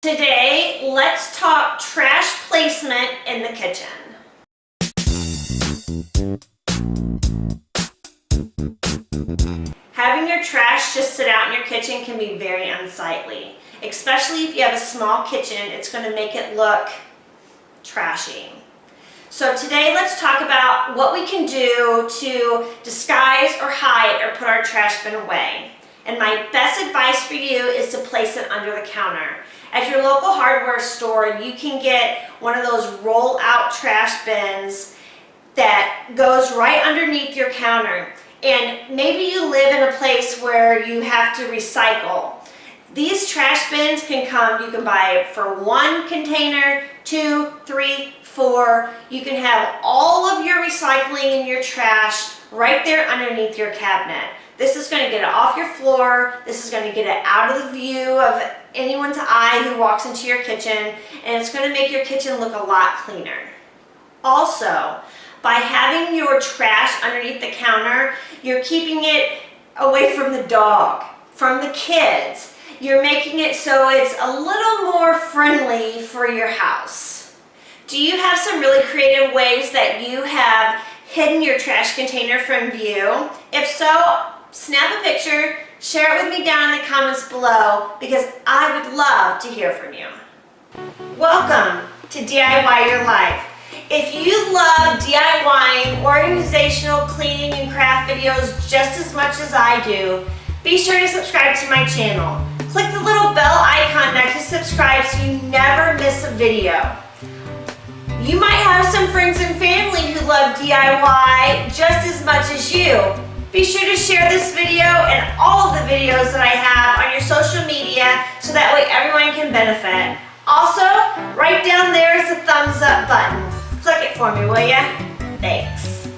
Today, let's talk trash placement in the kitchen. Having your trash just sit out in your kitchen can be very unsightly, especially if you have a small kitchen. It's going to make it look trashy. So today, let's talk about what we can do to disguise or hide or put our trash bin away. And my best advice for you is to place it under the counter. At your local hardware store, you can get one of those roll-out trash bins that goes right underneath your counter. And maybe you live in a place where you have to recycle. These trash bins can come, you can buy it for 1 container, 2, 3, 4. You can have all of your recycling and your trash right there underneath your cabinet. This is going to get it off your floor. This is going to get it out of the view of anyone's eye who walks into your kitchen, and it's going to make your kitchen look a lot cleaner. Also, by having your trash underneath the counter, you're keeping it away from the dog, from the kids. You're making it so it's a little more friendly for your house. Do you have some really creative ways that you have hidden your trash container from view? If so, snap a picture, share it with me down in the comments below because I would love to hear from you. Welcome to DIY Your Life. If you love DIYing, organizational, cleaning, and craft videos just as much as I do, be sure to subscribe to my channel. Click the little bell icon next to subscribe so you never miss a video. You might have some friends and family who love DIY just as much as you. Be sure to share this video and all of the videos that I have on your social media so that way everyone can benefit. Also, right down there is the thumbs up button. Click it for me, will ya? Thanks.